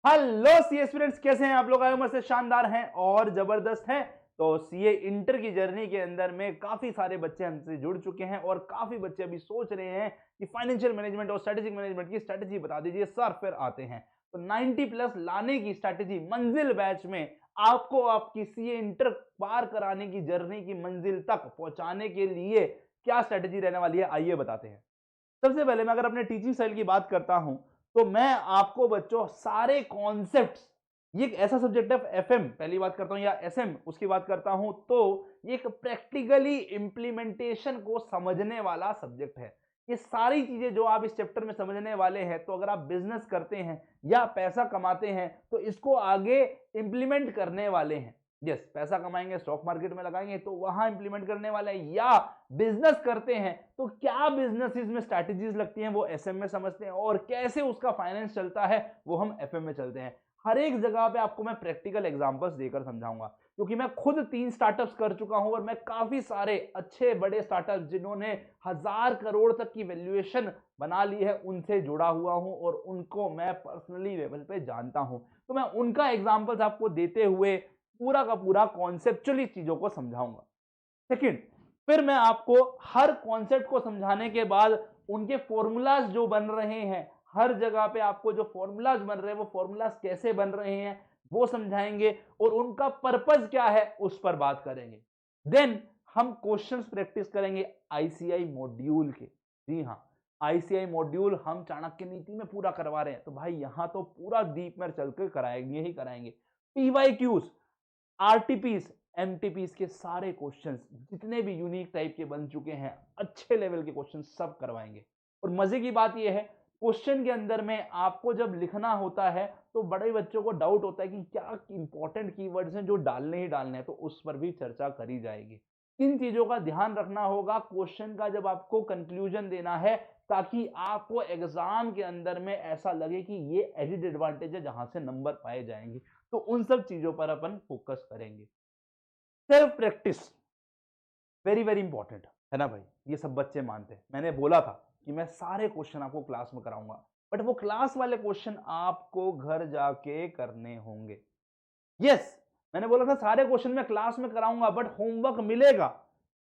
Hello CA students, कैसे हैं आप लोग? आए उम्र से शानदार हैं और जबरदस्त हैं। तो सीए इंटर की जर्नी के अंदर में काफी सारे बच्चे हमसे जुड़ चुके हैं और काफी बच्चे अभी सोच रहे हैं कि फाइनेंशियल मैनेजमेंट और स्ट्रेटेजिक मैनेजमेंट की स्ट्रेटेजी बता दीजिए सर, फिर आते हैं। तो 90 प्लस लाने की स्ट्रेटेजी मंजिल बैच में आपको आपकी सीए इंटर पार कराने की जर्नी की मंजिल तक पहुंचाने के लिए क्या स्ट्रेटेजी रहने वाली है, आइए बताते हैं। सबसे पहले मैं अगर अपने टीचिंग स्टाइल की बात करता हूं तो मैं आपको बच्चों सारे कॉन्सेप्ट्स, ये एक ऐसा सब्जेक्ट है एफएम पहली बात करता हूं या एसएम उसकी बात करता हूं, तो ये एक प्रैक्टिकली इंप्लीमेंटेशन को समझने वाला सब्जेक्ट है। ये सारी चीजें जो आप इस चैप्टर में समझने वाले हैं, तो अगर आप बिजनेस करते हैं या पैसा कमाते हैं तो इसको आगे इंप्लीमेंट करने वाले हैं। यस, पैसा कमाएंगे, स्टॉक मार्केट में लगाएंगे तो वहां इंप्लीमेंट करने वाले हैं, या बिजनेस करते हैं तो क्या बिजनेसेस में स्ट्रैटेजीज लगती हैं वो एसएम में समझते हैं, और कैसे उसका फाइनेंस चलता है वो हम एफएम में चलते हैं। हर एक जगह पे आपको मैं प्रैक्टिकल एग्जांपल्स देकर समझाऊंगा, क्योंकि मैं खुद 3 स्टार्टअप्स कर चुका हूं और मैं काफी सारे अच्छे बड़े स्टार्टअप्स जिन्होंने 1000 करोड़ तक की वैल्यूएशन बना ली है उनसे जुड़ा हुआ हूं और उनको मैं पर्सनली लेवल पे जानता हूं। तो मैं उनका एग्जांपल्स आपको देते हुए पूरा का पूरा कॉन्सेप्चुअली चीजों को समझाऊंगा। सेकंड, फिर मैं आपको हर कॉन्सेप्ट को समझाने के बाद उनके फॉर्मूलाज जो बन रहे हैं, हर जगह पे आपको जो फॉर्मूलाज बन रहे हैं वो फॉर्मूलाज कैसे बन रहे हैं वो समझाएंगे और उनका पर्पस क्या है उस पर बात करेंगे। देन हम क्वेश्चंस प्रैक्टिस करेंगे आईसीआई मॉड्यूल के। जी हाँ, आईसीआई मॉड्यूल हम चाणक्य नीति में पूरा करवा रहे हैं, तो भाई यहां तो पूरा डीप में चलकर कराएंगे ही कराएंगे। पीवाईक्यूज, आरटीपीस, एमटीपीस के सारे क्वेश्चंस जितने भी यूनिक टाइप के बन चुके हैं, अच्छे लेवल के क्वेश्चन सब करवाएंगे। और मजे की बात यह है, क्वेश्चन के अंदर में आपको जब लिखना होता है तो बड़े बच्चों को डाउट होता है कि क्या इंपॉर्टेंट कीवर्ड्स हैं जो डालने ही डालने हैं, तो उस पर भी चर्चा करी जाएगी। किन चीजों का ध्यान रखना होगा क्वेश्चन का जब आपको कंक्लूजन देना है, ताकि आपको एग्जाम के अंदर में ऐसा लगे कि ये एडिड एडवांटेज है जहां से नंबर पाए जाएंगे। तो उन सब चीजों पर अपन फोकस करेंगे। Self practice very very important है ना भाई, ये सब बच्चे मानते हैं। मैंने बोला था कि मैं सारे क्वेश्चन आपको क्लास में कराऊंगा, बट वो क्लास वाले क्वेश्चन आपको घर जाके करने होंगे। यस, मैंने बोला था सारे क्वेश्चन मैं क्लास में कराऊंगा, बट होमवर्क मिलेगा।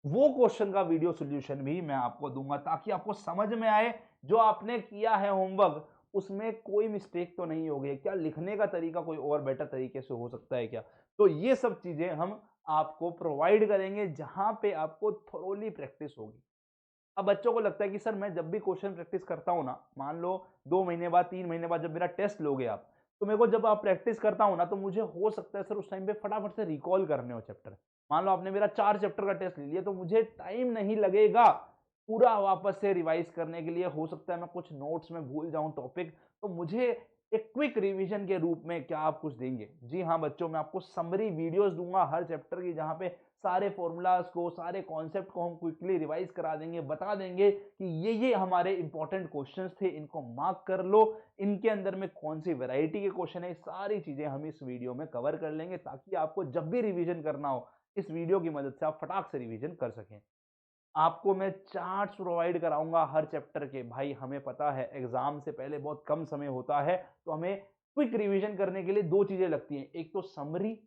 वो क्वेश्चन का वीडियो सॉल्यूशन भी मैं आपको दूंगा, ताकि आपको समझ में आए जो आपने किया है होमवर्क उसमें कोई मिस्टेक तो नहीं होगी क्या, लिखने का तरीका कोई और बेटर तरीके से हो सकता है क्या। तो ये सब चीजें हम आपको प्रोवाइड करेंगे जहां पे आपको थोरोली प्रैक्टिस होगी। अब बच्चों को लगता है कि सर मैं जब भी क्वेश्चन प्रैक्टिस करता हूं ना, मान लो 2 महीने बाद 3 महीने बाद जब मेरा टेस्ट लोगे आप, तो मेरे को जब आप प्रैक्टिस करता हूं ना तो मुझे हो सकता है सर उस टाइम पे फटाफट से रिकॉल करने हो चैप्टर। मान लो आपने मेरा 4 चैप्टर का टेस्ट ले लिया तो मुझे टाइम नहीं लगेगा पूरा वापस से रिवाइज करने के लिए। हो सकता है मैं कुछ नोट्स में भूल जाऊं टॉपिक, तो मुझे एक क्विक रिवीजन के रूप में क्या आप कुछ देंगे? जी हाँ बच्चों, मैं आपको समरी वीडियोस दूंगा हर चैप्टर की, जहां पे सारे फॉर्मूलाज को, सारे कॉन्सेप्ट को हम क्विकली रिवाइज करा देंगे, बता देंगे कि ये हमारे इंपॉर्टेंट क्वेश्चंस थे, इनको मार्क कर लो, इनके अंदर में कौन सी वैरायटी के क्वेश्चन है, सारी चीजें हम इस वीडियो में कवर कर लेंगे, ताकि आपको जब भी रिवीजन करना हो इस वीडियो की मदद से आप फटाक से रिवीजन कर सकें। आपको मैं चार्ट्स प्रोवाइड कराऊंगा हर चैप्टर के। भाई हमें पता है एग्जाम से पहले बहुत कम समय होता है, तो हमें क्विक रिवीजन करने के लिए 2 चीजें लगती हैं, एक तो समरी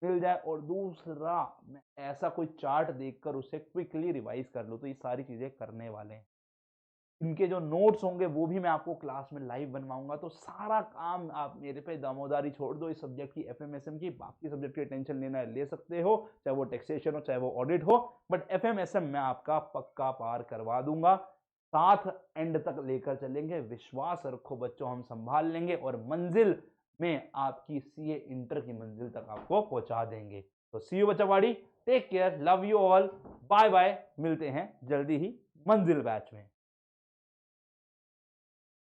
मिल जाए और दूसरा मैं ऐसा कोई चार्ट देखकर उसे क्विकली रिवाइज कर लूं। तो ये सारी चीजें करने वाले हैं। इनके जो नोट्स होंगे वो भी मैं आपको क्लास में लाइव बनवाऊंगा। तो सारा काम आप मेरे पे दामोदारी छोड़ दो इस सब्जेक्ट की, एफएमएसएम की। बाकी सब्जेक्ट की टेंशन लेना है ले सकते हो, चाहे वो टैक्सेशन हो चाहे वो ऑडिट हो, बट एफएमएसएम मैं आपका पक्का पार करवा दूंगा। साथ एंड तक लेकर चलेंगे, विश्वास रखो बच्चों, हम संभाल लेंगे और मंजिल में आपकी सीए इंटर की मंजिल तक आपको पहुंचा देंगे। तो सी यू बच्चावाड़ी, take care, love you all, bye bye, मिलते हैं जल्दी ही मंजिल बैच में।